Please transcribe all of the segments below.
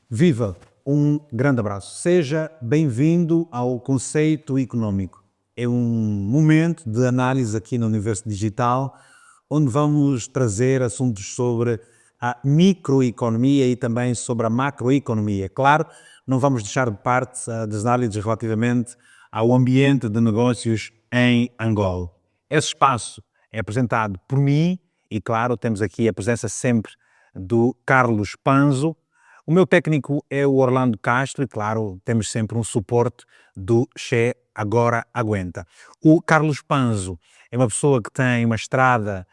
Viva! Um grande abraço. Seja bem-vindo ao Conceito Econômico. É um momento de análise aqui no Universo Digital, onde vamos trazer assuntos sobre a microeconomia e também sobre a macroeconomia. Claro, não vamos deixar de parte das análises relativamente ao ambiente de negócios em Angola. Esse espaço é apresentado por mim e, claro, temos aqui a presença sempre do Carlos Panzo. O meu técnico é o Orlando Castro e, claro, temos sempre um suporte do Che Agora Aguenta. O Carlos Panzo é uma pessoa que tem uma estrada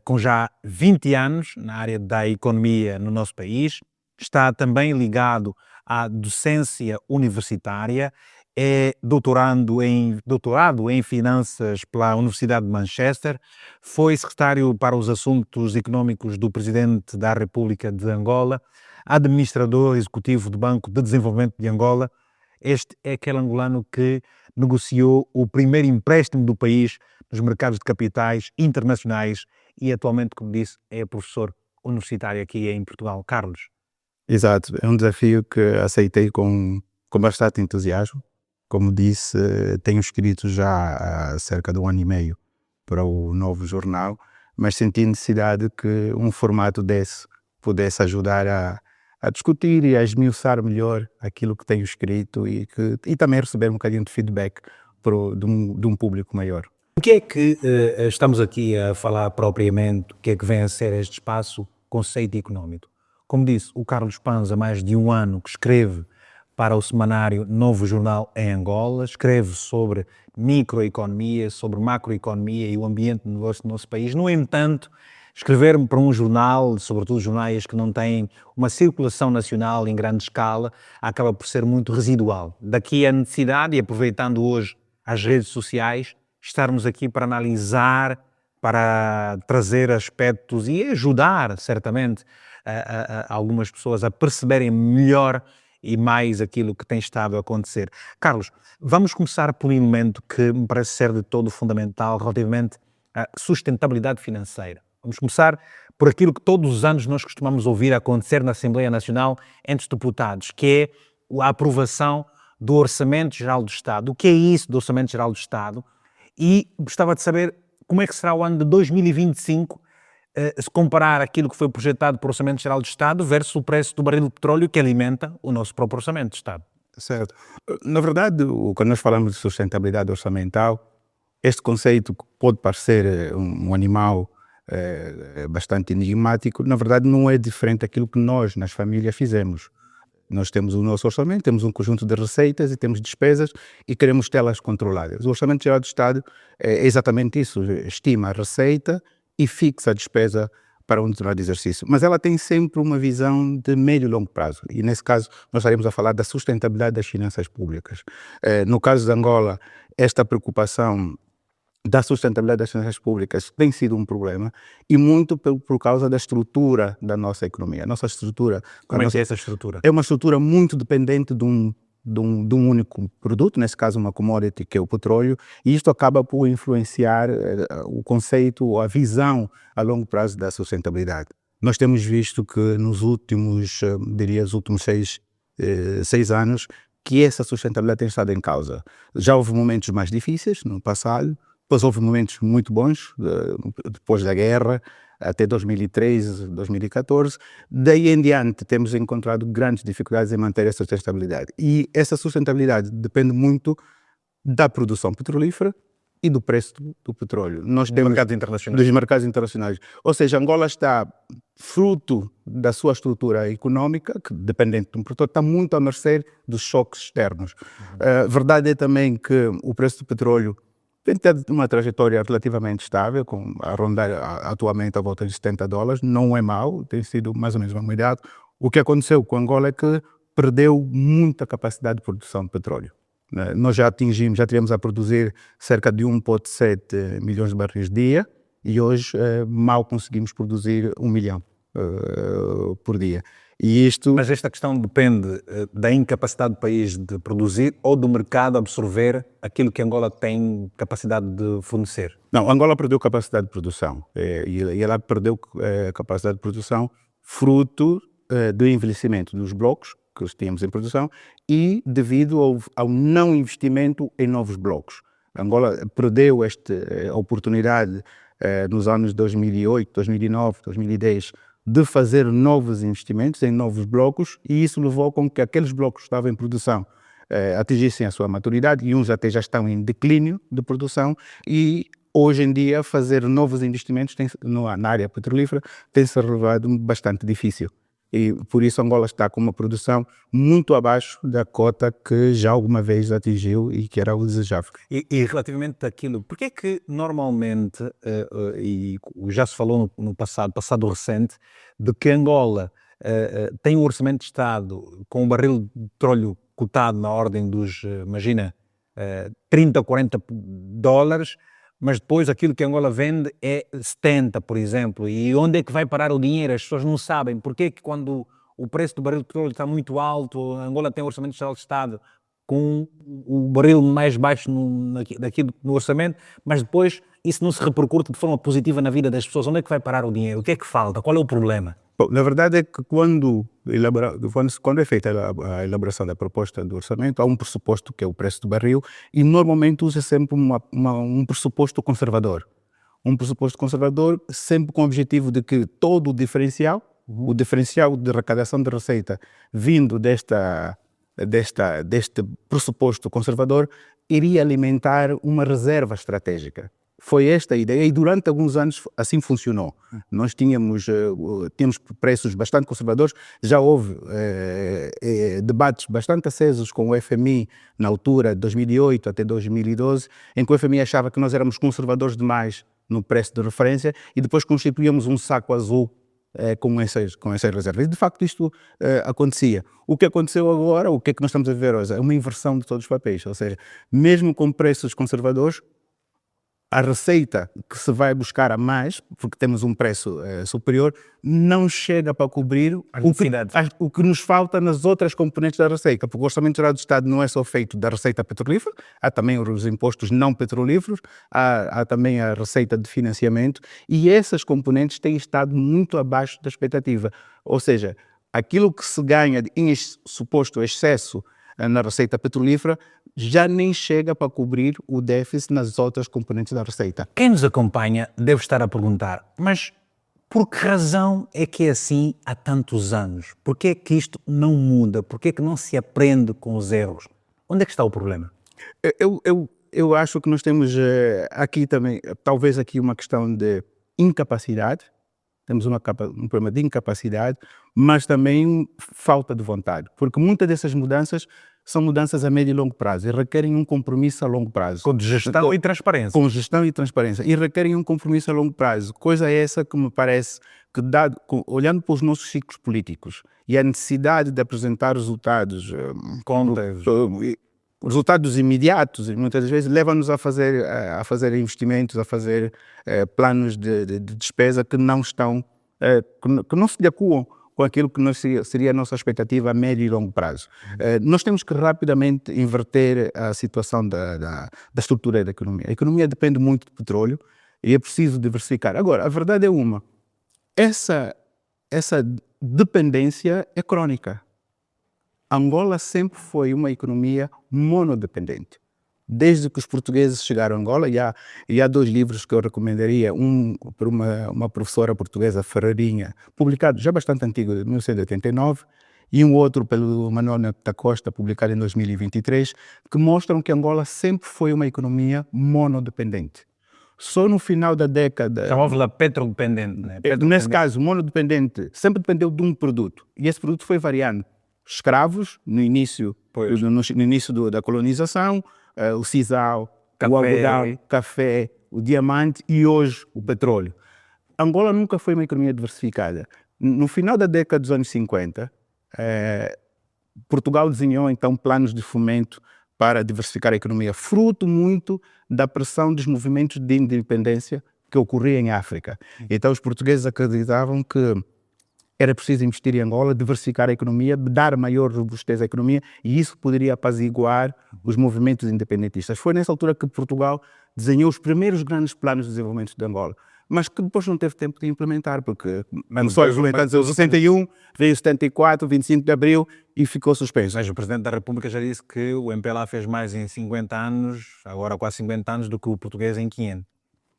com já 20 anos na área da economia no nosso país, está também ligado à docência universitária, é doutorado em Finanças pela Universidade de Manchester, foi secretário para os Assuntos Económicos do Presidente da República de Angola, administrador executivo do Banco de Desenvolvimento de Angola. Este é aquele angolano que negociou o primeiro empréstimo do país nos mercados de capitais internacionais e atualmente, como disse, é professor universitário aqui em Portugal. Carlos. Exato, é um desafio que aceitei com bastante entusiasmo. Como disse, tenho escrito já há cerca de 1 ano e meio para o novo jornal, mas senti necessidade que um formato desse pudesse ajudar a discutir e a esmiuçar melhor aquilo que tenho escrito e também receber um bocadinho de feedback de um público maior. O que é que estamos aqui a falar propriamente, o que é que vem a ser este espaço Conceito Econômico? Como disse, o Carlos Panzo há mais de 1 ano que escreve para o semanário Novo Jornal em Angola, escreve sobre microeconomia, sobre macroeconomia e o ambiente de negócio do nosso país. No entanto, escrever para um jornal, sobretudo jornais que não têm uma circulação nacional em grande escala, acaba por ser muito residual. Daqui a necessidade, e aproveitando hoje as redes sociais, estarmos aqui para analisar, para trazer aspectos e ajudar, certamente, a algumas pessoas a perceberem melhor e mais aquilo que tem estado a acontecer. Carlos, vamos começar por um elemento que me parece ser de todo fundamental relativamente à sustentabilidade financeira. Vamos começar por aquilo que todos os anos nós costumamos ouvir acontecer na Assembleia Nacional entre os deputados, que é a aprovação do Orçamento Geral do Estado. O que é isso do Orçamento Geral do Estado? E gostava de saber como é que será o ano de 2025, se comparar aquilo que foi projetado para o Orçamento Geral do Estado versus o preço do barril de petróleo que alimenta o nosso próprio Orçamento de Estado. Certo. Na verdade, quando nós falamos de sustentabilidade orçamental, este conceito pode parecer um animal bastante enigmático, na verdade não é diferente daquilo que nós, nas famílias, fizemos. Nós temos o nosso orçamento, temos um conjunto de receitas e temos despesas e queremos tê-las controladas. O Orçamento Geral do Estado é exatamente isso, estima a receita e fixa a despesa para um determinado exercício. Mas ela tem sempre uma visão de médio e longo prazo. E nesse caso nós estaremos a falar da sustentabilidade das finanças públicas. No caso de Angola, esta preocupação da sustentabilidade das finanças públicas tem sido um problema e muito por causa da estrutura da nossa economia. A nossa estrutura... Como é que é essa estrutura? É uma estrutura muito dependente de um único produto, nesse caso uma commodity, que é o petróleo, e isto acaba por influenciar o conceito ou a visão a longo prazo da sustentabilidade. Nós temos visto que nos últimos, os últimos 6 anos, que essa sustentabilidade tem estado em causa. Já houve momentos mais difíceis no passado, depois houve momentos muito bons, depois da guerra, até 2013, 2014. Daí em diante temos encontrado grandes dificuldades em manter essa sustentabilidade. E essa sustentabilidade depende muito da produção petrolífera e do preço do petróleo. Nós temos mercados internacionais. Dos mercados internacionais. Ou seja, Angola está, fruto da sua estrutura económica, que dependente de um produtor, está muito à mercê dos choques externos. A verdade é também que o preço do petróleo tem tido uma trajetória relativamente estável, a rondar atualmente à volta de $70, não é mau, tem sido mais ou menos uma unidade. O que aconteceu com Angola é que perdeu muita capacidade de produção de petróleo. Nós já tivemos a produzir cerca de 1,7 milhões de barris dia e hoje mal conseguimos produzir 1 milhão por dia. E isto... Mas esta questão depende da incapacidade do país de produzir ou do mercado absorver aquilo que Angola tem capacidade de fornecer? Não, Angola perdeu capacidade de produção e ela perdeu capacidade de produção fruto do envelhecimento dos blocos que tínhamos em produção e devido ao não investimento em novos blocos. Angola perdeu esta oportunidade nos anos 2008, 2009, 2010 de fazer novos investimentos em novos blocos e isso levou com que aqueles blocos que estavam em produção atingissem a sua maturidade e uns até já estão em declínio de produção e hoje em dia fazer novos investimentos na área petrolífera tem-se revelado bastante difícil. E por isso Angola está com uma produção muito abaixo da cota que já alguma vez atingiu e que era o desejável. E relativamente àquilo, porque é que normalmente, e já se falou no passado recente, de que Angola tem um orçamento de Estado com um barril de petróleo cotado na ordem dos, imagina, 30, 40 dólares, mas depois aquilo que Angola vende é 70, por exemplo. E onde é que vai parar o dinheiro? As pessoas não sabem. Porquê é que quando o preço do barril de petróleo está muito alto, Angola tem um orçamento de Estado com o barril mais baixo no orçamento, mas depois isso não se repercute de forma positiva na vida das pessoas? Onde é que vai parar o dinheiro? O que é que falta? Qual é o problema? Bom, na verdade é que quando é feita a elaboração da proposta do orçamento, há um pressuposto que é o preço do barril e normalmente usa sempre um pressuposto conservador. Um pressuposto conservador sempre com o objetivo de que todo o diferencial de arrecadação de receita vindo deste pressuposto conservador iria alimentar uma reserva estratégica. Foi esta a ideia e durante alguns anos assim funcionou. Nós tínhamos preços bastante conservadores, já houve debates bastante acesos com o FMI na altura de 2008 até 2012, em que o FMI achava que nós éramos conservadores demais no preço de referência e depois constituíamos um saco azul com essas reservas. E de facto isto acontecia. O que aconteceu agora, o que é que nós estamos a ver hoje? É uma inversão de todos os papéis, ou seja, mesmo com preços conservadores, a receita que se vai buscar a mais, porque temos um preço superior, não chega para cobrir o que nos falta nas outras componentes da receita, porque o Orçamento Geral do Estado não é só feito da receita petrolífera, há também os impostos não petrolíferos, há também a receita de financiamento, e essas componentes têm estado muito abaixo da expectativa. Ou seja, aquilo que se ganha em suposto excesso na receita petrolífera já nem chega para cobrir o déficit nas outras componentes da receita. Quem nos acompanha deve estar a perguntar, mas por que razão é que é assim há tantos anos? Por que é que isto não muda? Por que é que não se aprende com os erros? Onde é que está o problema? Eu acho que nós temos aqui também, talvez aqui uma questão de incapacidade, temos um problema de incapacidade, mas também falta de vontade, porque muitas dessas mudanças são mudanças a médio e longo prazo e requerem um compromisso a longo prazo. Com gestão e transparência. Com gestão e transparência. E requerem um compromisso a longo prazo. Coisa essa que me parece que, olhando para os nossos ciclos políticos e a necessidade de apresentar resultados, resultados imediatos, e muitas vezes leva-nos a fazer investimentos, a fazer planos de despesa que não estão, que não se adequam com aquilo que seria a nossa expectativa a médio e longo prazo. Nós temos que rapidamente inverter a situação da estrutura da economia. A economia depende muito de petróleo e é preciso diversificar. Agora, a verdade é essa dependência é crônica. Angola sempre foi uma economia monodependente. Desde que os portugueses chegaram a Angola, e há dois livros que eu recomendaria, um por uma professora portuguesa, Ferreirinha, publicado já bastante antigo, de 1989, e um outro pelo Manuel Neto da Costa, publicado em 2023, que mostram que Angola sempre foi uma economia monodependente. Só no final da década... Chamava-la petrodependente, né? Nesse caso, monodependente, sempre dependeu de um produto, e esse produto foi variando. Escravos, no início da colonização, o sisal, o algodão, o café, o diamante e hoje o petróleo. Angola nunca foi uma economia diversificada. No final da década dos anos 50, Portugal desenhou então planos de fomento para diversificar a economia, fruto muito da pressão dos movimentos de independência que ocorria em África. Então os portugueses acreditavam que era preciso investir em Angola, diversificar a economia, dar maior robustez à economia e isso poderia apaziguar os movimentos independentistas. Foi nessa altura que Portugal desenhou os primeiros grandes planos de desenvolvimento de Angola. mas que depois não teve tempo de implementar, porque Mas começou a depois- implementar em mas- 61, veio 74, 25 de abril e ficou suspenso. Mas o Presidente da República já disse que o MPLA fez mais em 50 anos, agora quase 50 anos, do que o português em 500.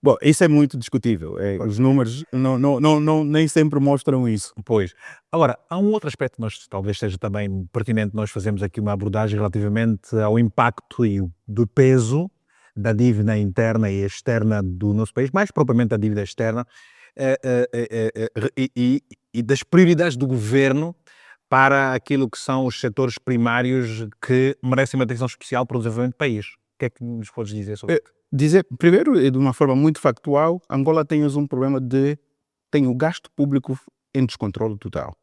Bom, isso é muito discutível. Os números nem sempre mostram isso. Pois. Agora, há um outro aspecto que talvez seja também pertinente nós fazermos aqui uma abordagem relativamente ao impacto e do peso da dívida interna e externa do nosso país, mais propriamente da dívida externa, e das prioridades do governo para aquilo que são os setores primários que merecem uma atenção especial para o desenvolvimento do país. O que é que nos podes dizer sobre isso? Dizer, primeiro, e de uma forma muito factual, Angola tem hoje um problema tem o gasto público em descontrole total.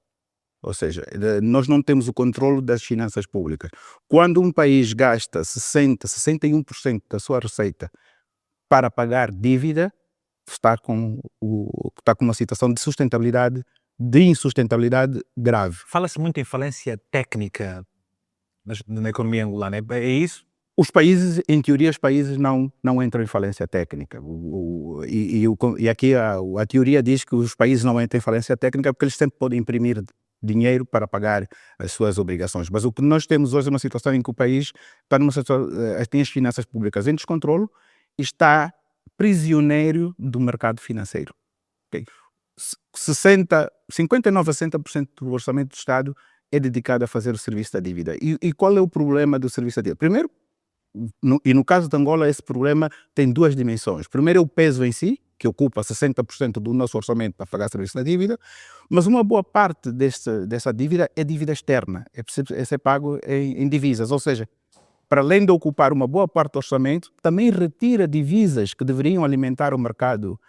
Ou seja, nós não temos o controle das finanças públicas. Quando um país gasta 61% da sua receita para pagar dívida, está com uma situação de insustentabilidade grave. Fala-se muito em falência técnica na economia angolana, é isso? Os países, em teoria, não entram em falência técnica. E aqui a teoria diz que os países não entram em falência técnica porque eles sempre podem imprimir dinheiro para pagar as suas obrigações. Mas o que nós temos hoje é uma situação em que o país está numa situação, tem as finanças públicas em descontrole e está prisioneiro do mercado financeiro. Okay? 59 a 60% do orçamento do Estado é dedicado a fazer o serviço da dívida. E qual é o problema do serviço da dívida? Primeiro, no caso de Angola, esse problema tem duas dimensões. Primeiro é o peso em si, que ocupa 60% do nosso orçamento para pagar serviço da dívida, mas uma boa parte dessa dívida é dívida externa, é pago em divisas, ou seja, para além de ocupar uma boa parte do orçamento, também retira divisas que deveriam alimentar o mercado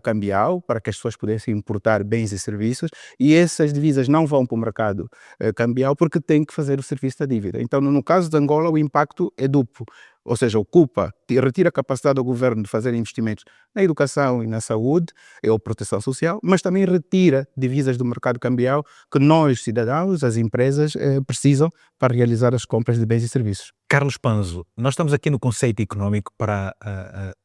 cambial, para que as pessoas pudessem importar bens e serviços, e essas divisas não vão para o mercado cambial porque têm que fazer o serviço da dívida. Então, no caso de Angola, o impacto é duplo, ou seja, retira a capacidade do governo de fazer investimentos na educação e na saúde, ou proteção social, mas também retira divisas do mercado cambial que nós, cidadãos, as empresas, precisam para realizar as compras de bens e serviços. Carlos Panzo, nós estamos aqui no conceito económico para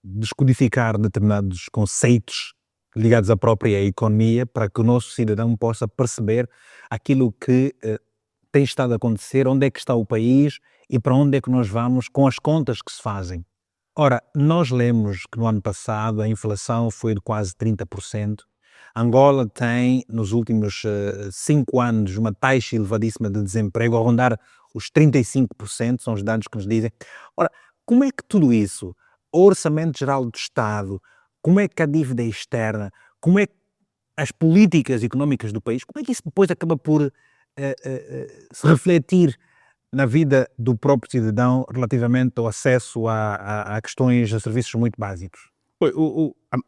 descodificar determinados conceitos ligados à própria economia para que o nosso cidadão possa perceber aquilo que tem estado a acontecer, onde é que está o país e para onde é que nós vamos com as contas que se fazem. Ora, nós lemos que no ano passado a inflação foi de quase 30%. Angola tem, nos últimos 5 anos, uma taxa elevadíssima de desemprego, a rondar os 35%, são os dados que nos dizem. Ora, como é que tudo isso, o Orçamento Geral do Estado, como é que a dívida externa, como é que as políticas económicas do país, como é que isso depois acaba por se refletir na vida do próprio cidadão relativamente ao acesso a questões, a serviços muito básicos?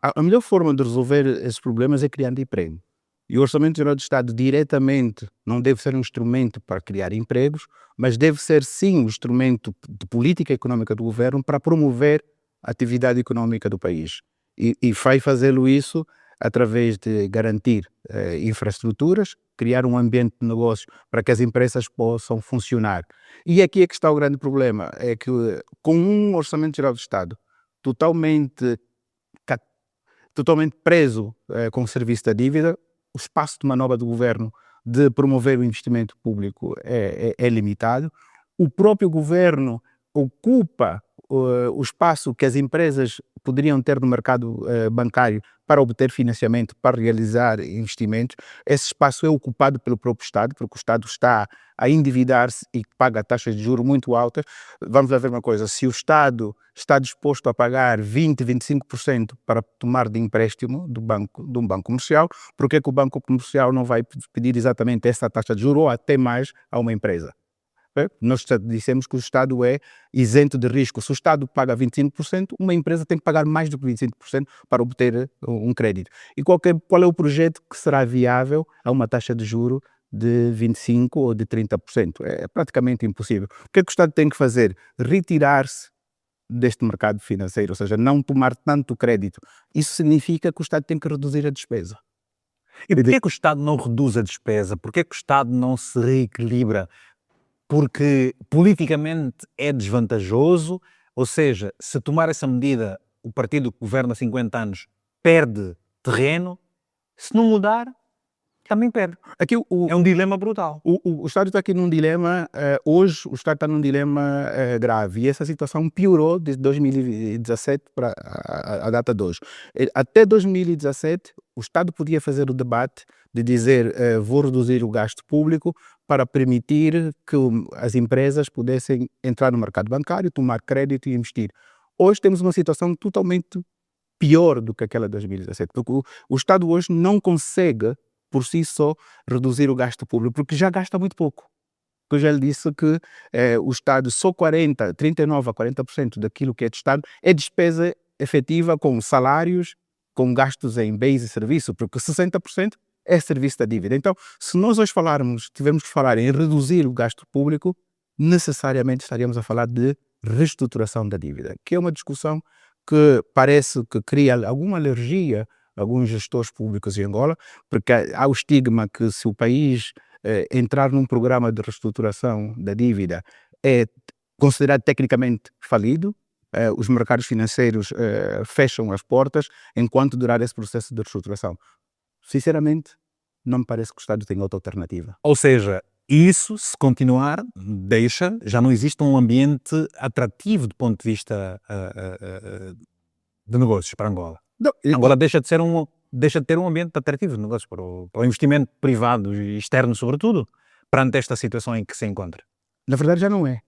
A melhor forma de resolver esses problemas é criando emprego. E o Orçamento Geral do Estado diretamente não deve ser um instrumento para criar empregos, mas deve ser sim um instrumento de política económica do governo para promover a atividade económica do país. E vai fazê-lo isso através de garantir infraestruturas, criar um ambiente de negócio para que as empresas possam funcionar. E aqui é que está o grande problema, é que com um Orçamento Geral do Estado totalmente preso com o serviço da dívida, o espaço de manobra do governo de promover o investimento público é limitado. O próprio governo ocupa o espaço que as empresas poderiam ter no mercado bancário para obter financiamento, para realizar investimentos. Esse espaço é ocupado pelo próprio Estado, porque o Estado está a endividar-se e paga taxas de juros muito altas. Vamos lá ver uma coisa, se o Estado está disposto a pagar 20%, 25% para tomar de empréstimo de um banco comercial, por que o banco comercial não vai pedir exatamente essa taxa de juros ou até mais a uma empresa? Nós dissemos que o Estado é isento de risco. Se o Estado paga 25%, uma empresa tem que pagar mais do que 25% para obter um crédito. E qual é o projeto que será viável a uma taxa de juro de 25% ou de 30%? É praticamente impossível. O que é que o Estado tem que fazer? Retirar-se deste mercado financeiro, ou seja, não tomar tanto crédito. Isso significa que o Estado tem que reduzir a despesa. E porquê que o Estado não reduz a despesa? Porquê que o Estado não se reequilibra? Porque politicamente é desvantajoso, ou seja, se tomar essa medida, o partido que governa há 50 anos perde terreno, se não mudar, também perde. Aqui É um dilema brutal. o Estado está aqui num dilema, hoje o Estado está num dilema grave, e essa situação piorou desde 2017 para a data de hoje. Até 2017 o Estado podia fazer o debate de dizer vou reduzir o gasto público para permitir que as empresas pudessem entrar no mercado bancário, tomar crédito e investir. Hoje temos uma situação totalmente pior do que aquela de 2017, porque o Estado hoje não consegue por si só reduzir o gasto público, porque já gasta muito pouco. Eu já lhe disse que o Estado só 39 a 40% daquilo que é de Estado é despesa efetiva com salários, com gastos em bens e serviços, porque 60% é serviço da dívida. Então, se nós hoje tivermos que falar em reduzir o gasto público, necessariamente estaríamos a falar de reestruturação da dívida, que é uma discussão que parece que cria alguma alergia a alguns gestores públicos em Angola, porque há o estigma que se o país entrar num programa de reestruturação da dívida é considerado tecnicamente falido, os mercados financeiros fecham as portas enquanto durar esse processo de reestruturação. Sinceramente, não me parece que o Estado tenha outra alternativa. Ou seja, isso, se continuar, já não existe um ambiente atrativo do ponto de vista de negócios para Angola. Não, Angola deixa de ter um ambiente atrativo de negócios para o investimento privado e externo, sobretudo, perante esta situação em que se encontra. na verdade já não é.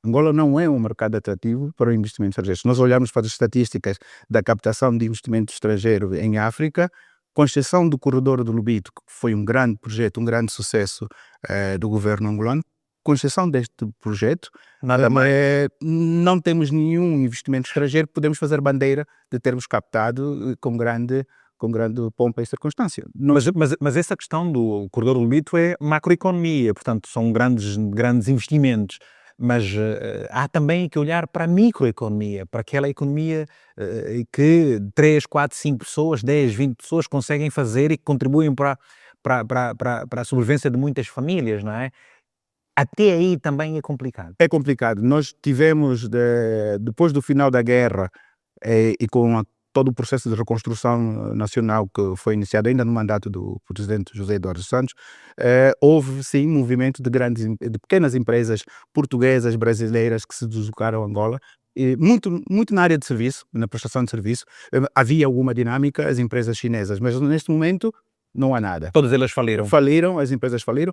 Angola não é um mercado atrativo para o investimento estrangeiro. Se nós olharmos para as estatísticas da captação de investimento estrangeiro em África, com exceção do corredor do Lobito, que foi um grande projeto, um grande sucesso do governo angolano, com exceção deste projeto, Nada mais. não temos nenhum investimento estrangeiro que podemos fazer bandeira de termos captado com grande pompa e circunstância. Mas essa questão do corredor do Lobito é macroeconomia, portanto são grandes investimentos. Mas há também que olhar para a microeconomia, para aquela economia que 3, 4, 5 pessoas, 10, 20 pessoas conseguem fazer e que contribuem para a sobrevivência de muitas famílias, não é? Até aí também é complicado. É complicado. Nós tivemos, depois do final da guerra e com todo o processo de reconstrução nacional que foi iniciado ainda no mandato do presidente José Eduardo dos Santos, houve sim movimento de pequenas empresas portuguesas, brasileiras que se deslocaram a Angola, e muito na área de serviço, na prestação de serviço. Havia alguma dinâmica, as empresas chinesas, mas neste momento não há nada. Todas elas faliram. Faliram, as empresas faliram.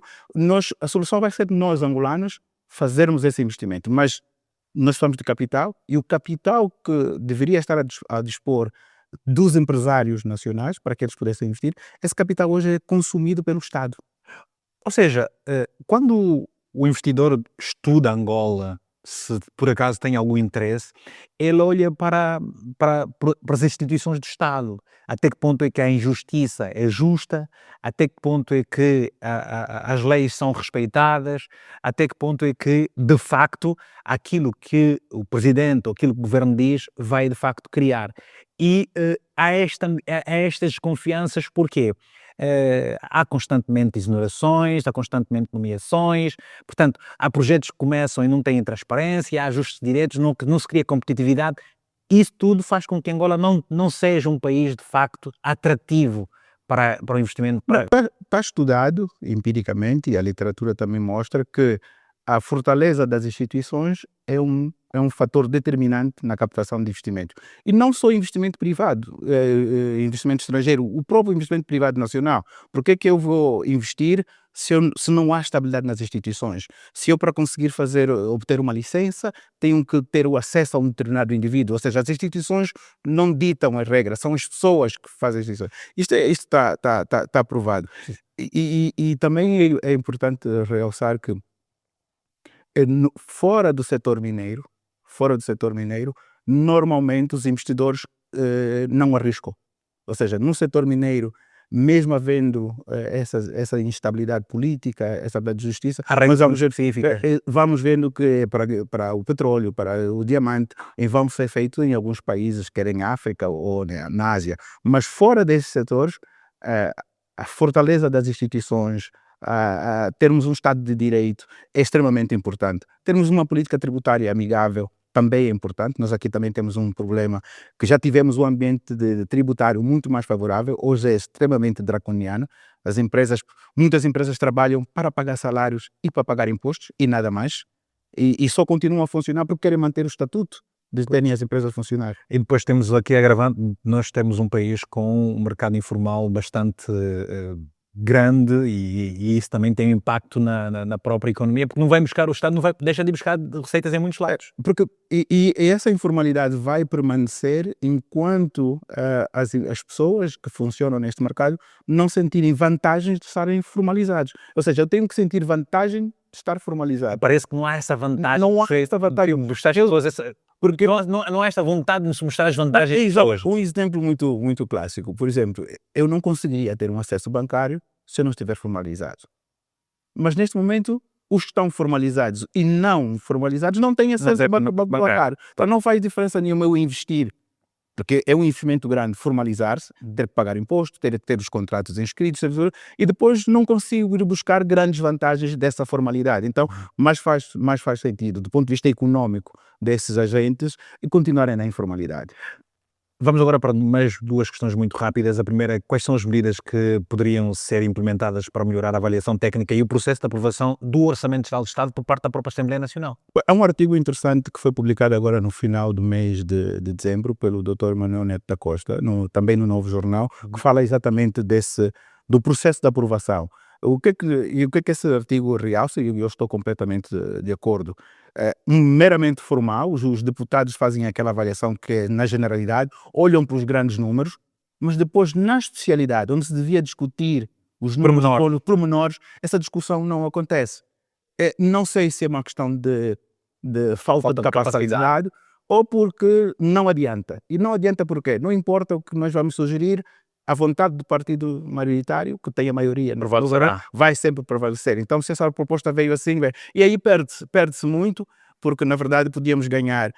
A solução vai ser nós, angolanos, fazermos esse investimento, mas nós falamos de capital, e o capital que deveria estar a dispor dos empresários nacionais para que eles pudessem investir, esse capital hoje é consumido pelo Estado. Ou seja, quando o investidor estuda Angola, se por acaso tem algum interesse, ele olha para as instituições do Estado. Até que ponto é que a injustiça é justa, até que ponto é que as leis são respeitadas, até que ponto é que, de facto, aquilo que o presidente ou aquilo que o governo diz vai, de facto, criar. E há estas desconfianças, porquê? Há constantemente exonerações, há constantemente nomeações, portanto, há projetos que começam e não têm transparência, há ajustes de direitos, não se cria competitividade. Isso tudo faz com que Angola não seja um país, de facto, atrativo para o investimento. Está estudado empiricamente, e a literatura também mostra que a fortaleza das instituições é um fator determinante na captação de investimento. E não só investimento privado, investimento estrangeiro, o próprio investimento privado nacional. Por que é que eu vou investir se não há estabilidade nas instituições? Se eu, para conseguir obter uma licença, tenho que ter o acesso a um determinado indivíduo, ou seja, as instituições não ditam as regras, são as pessoas que fazem as instituições. Isto está provado. E também é importante realçar que fora do setor mineiro, normalmente os investidores não arriscam. Ou seja, no setor mineiro, mesmo havendo essa instabilidade política, essa instabilidade de justiça, mas vamos vendo que para o petróleo, para o diamante, vão ser feitos em alguns países, quer em África ou na Ásia. Mas fora desses setores, a fortaleza das instituições, termos um Estado de Direito é extremamente importante. Termos uma política tributária amigável também é importante. Nós aqui também temos um problema que já tivemos um ambiente de tributário muito mais favorável, hoje é extremamente draconiano. Muitas empresas trabalham para pagar salários e para pagar impostos e nada mais, e só continuam a funcionar porque querem manter o estatuto de terem as empresas a funcionar. E depois temos aqui a agravante, nós temos um país com um mercado informal bastante grande e isso também tem impacto na própria economia, porque não vai buscar, o Estado não vai, deixa de ir buscar receitas em muitos lados. Porque, e essa informalidade vai permanecer enquanto as pessoas que funcionam neste mercado não sentirem vantagens de estarem formalizados. Ou seja, eu tenho que sentir vantagem de estar formalizado. Parece que não há essa vantagem. Não há essa vantagem. Porque não há esta vontade de nos mostrar as vantagens das pessoas. Um exemplo muito clássico, por exemplo, eu não conseguiria ter um acesso bancário se eu não estiver formalizado. Mas neste momento, os que estão formalizados e não formalizados não têm acesso bancário. Então não faz diferença nenhuma eu investir, porque é um investimento grande formalizar-se, ter que pagar imposto, ter que ter os contratos inscritos, e depois não consigo ir buscar grandes vantagens dessa formalidade. Então, mais faz sentido, do ponto de vista económico desses agentes, e continuarem na informalidade. Vamos agora para mais duas questões muito rápidas. A primeira é quais são as medidas que poderiam ser implementadas para melhorar a avaliação técnica e o processo de aprovação do Orçamento Geral do Estado por parte da própria Assembleia Nacional? Há um artigo interessante que foi publicado agora no final do mês de dezembro pelo Dr. Manuel Neto da Costa, também no Novo Jornal, que fala exatamente do processo de aprovação. O que é que esse artigo realça? E eu estou completamente de acordo. Meramente formal, os deputados fazem aquela avaliação que, na generalidade, olham para os grandes números, mas depois, na especialidade, onde se devia discutir os números pormenores, essa discussão não acontece. Não sei se é uma questão de falta de capacidade ou porque não adianta. E não adianta porquê? Não importa o que nós vamos sugerir, a vontade do partido maioritário, que tem a maioria no governo, vai sempre prevalecer. Então, se essa proposta veio assim, e aí perde-se muito, porque na verdade podíamos ganhar.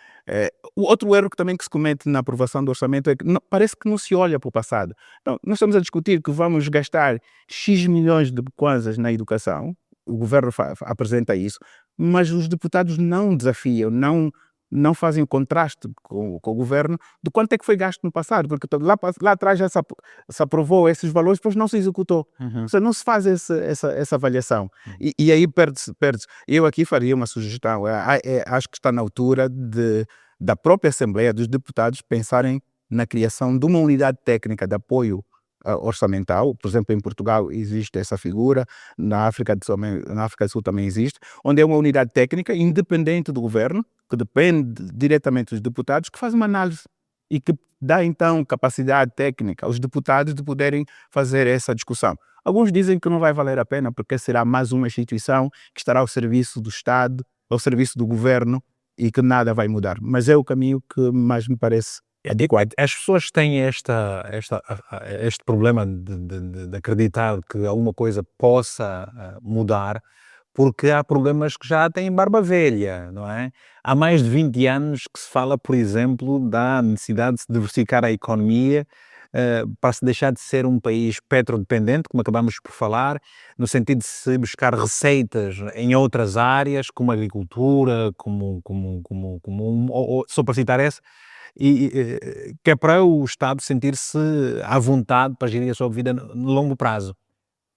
O outro erro que se comete na aprovação do orçamento é que parece que não se olha para o passado. Não, nós estamos a discutir que vamos gastar X milhões de kwanzas na educação, o governo apresenta isso, mas os deputados não desafiam, não fazem o contraste com o governo de quanto é que foi gasto no passado, porque lá atrás já se aprovou esses valores, depois não se executou. Ou seja, não se faz essa avaliação. E aí perde-se. Eu aqui faria uma sugestão. Acho que está na altura da própria Assembleia dos Deputados pensarem na criação de uma unidade técnica de apoio orçamental. Por exemplo, em Portugal existe essa figura, na África do Sul também existe, onde é uma unidade técnica independente do governo, que depende diretamente dos deputados, que faz uma análise e que dá então capacidade técnica aos deputados de poderem fazer essa discussão. Alguns dizem que não vai valer a pena porque será mais uma instituição que estará ao serviço do Estado, ao serviço do governo e que nada vai mudar. Mas é o caminho que mais me parece adequado. As pessoas têm este problema de acreditar que alguma coisa possa mudar, porque há problemas que já têm barba velha, não é? Há mais de 20 anos que se fala, por exemplo, da necessidade de se diversificar a economia para se deixar de ser um país petrodependente, como acabamos por falar, no sentido de se buscar receitas em outras áreas, como a agricultura, só para citar essa, que é para o Estado sentir-se à vontade para gerir a sua vida no longo prazo. O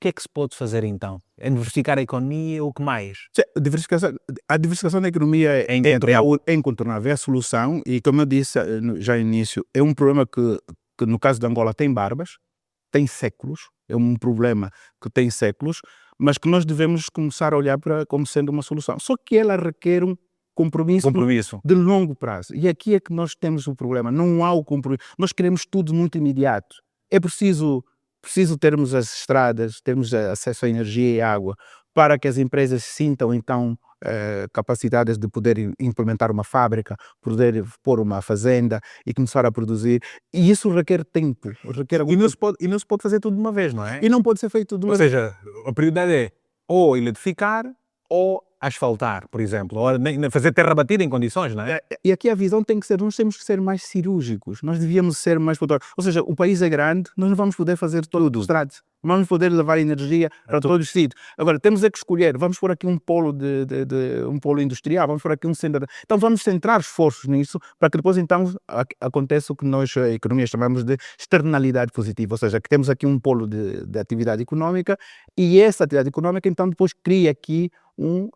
que é que se pode fazer então? É diversificar a economia ou o que mais? A diversificação da economia é incontornável, é a solução, e como eu disse já no início, é um problema que no caso de Angola tem barbas, tem séculos, é um problema que tem séculos, mas que nós devemos começar a olhar para como sendo uma solução. Só que ela requer um compromisso de longo prazo. E aqui é que nós temos o problema. Não há o compromisso. Nós queremos tudo muito imediato. É preciso termos as estradas, termos acesso à energia e água para que as empresas se sintam então capacitadas de poder implementar uma fábrica, poder pôr uma fazenda e começar a produzir. E isso requer tempo. E não se pode fazer tudo de uma vez, não é? E não pode ser feito de uma vez. Ou seja, a prioridade é ou eletrificar ou asfaltar, por exemplo, ou fazer terra batida em condições, não é? E aqui a visão tem que ser, nós temos que ser mais cirúrgicos, nós devíamos ser mais... Ou seja, o país é grande, nós não vamos poder fazer todo o estrado. vamos poder levar energia para todos os sítios. Agora, temos é que escolher, vamos pôr aqui um polo, um polo industrial, vamos pôr aqui um centro. Então, vamos centrar esforços nisso para que depois, então, aconteça o que nós, a economia, chamamos de externalidade positiva, ou seja, que temos aqui um polo de atividade económica e essa atividade económica, então, depois cria aqui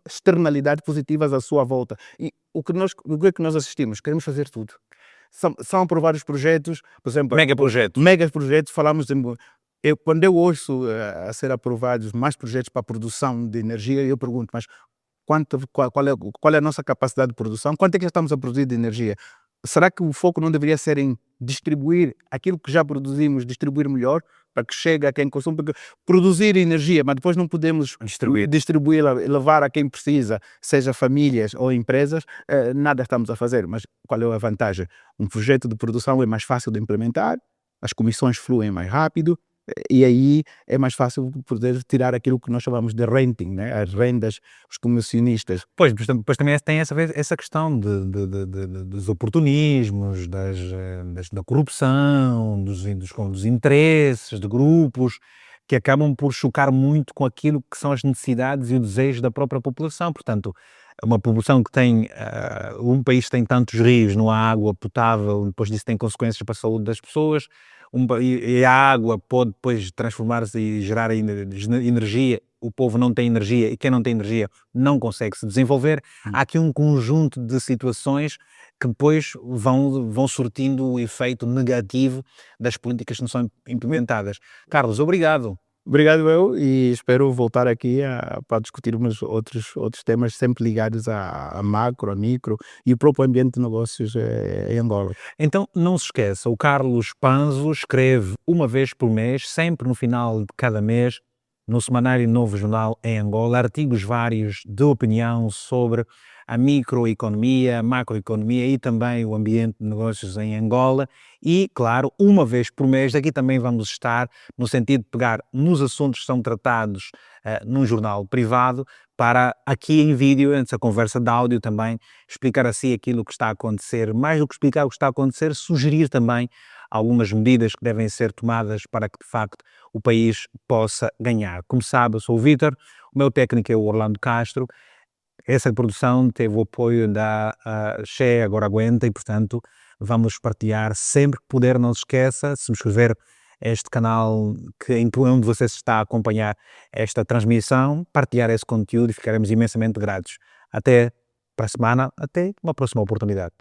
externalidades positivas à sua volta. E o que é que nós assistimos? Queremos fazer tudo. São aprovados projetos, por exemplo, megaprojetos, falamos de... Quando eu ouço a ser aprovados mais projetos para a produção de energia, eu pergunto, mas qual é a nossa capacidade de produção? Quanto é que já estamos a produzir de energia? Será que o foco não deveria ser em distribuir aquilo que já produzimos, distribuir melhor, para que chegue a quem consome? Porque produzir energia, mas depois não podemos distribuí-la, levar a quem precisa, seja famílias ou empresas, nada estamos a fazer. Mas qual é a vantagem? Um projeto de produção é mais fácil de implementar, as comissões fluem mais rápido, e aí é mais fácil poder tirar aquilo que nós chamamos de renting, né? As rendas, os comissionistas. Pois, mas também tem essa questão dos oportunismos, da corrupção, dos interesses de grupos que acabam por chocar muito com aquilo que são as necessidades e o desejo da própria população. Portanto, uma população que tem, um país que tem tantos rios, não há água potável, depois disso tem consequências para a saúde das pessoas, e a água pode depois transformar-se e gerar energia, o povo não tem energia e quem não tem energia não consegue se desenvolver. Há aqui um conjunto de situações que depois vão surtindo o efeito negativo das políticas que não são implementadas. Carlos, obrigado. Obrigado eu, e espero voltar aqui para discutirmos outros temas sempre ligados a macro, a micro e o próprio ambiente de negócios em Angola. Então não se esqueça, o Carlos Panzo escreve uma vez por mês, sempre no final de cada mês, no Semanário Novo Jornal em Angola, artigos vários de opinião sobre a microeconomia, a macroeconomia e também o ambiente de negócios em Angola. E, claro, uma vez por mês, aqui também vamos estar no sentido de pegar nos assuntos que são tratados num jornal privado, para aqui em vídeo, nessa conversa de áudio também, explicar assim aquilo que está a acontecer. Mais do que explicar o que está a acontecer, sugerir também algumas medidas que devem ser tomadas para que, de facto, o país possa ganhar. Como sabe, eu sou o Vítor, o meu técnico é o Orlando Castro. Essa produção teve o apoio da Che Agora Aguenta e, portanto, vamos partilhar sempre que puder. Não se esqueça, subscrever este canal onde você está a acompanhar esta transmissão, partilhar esse conteúdo e ficaremos imensamente gratos. Até para a semana, até uma próxima oportunidade.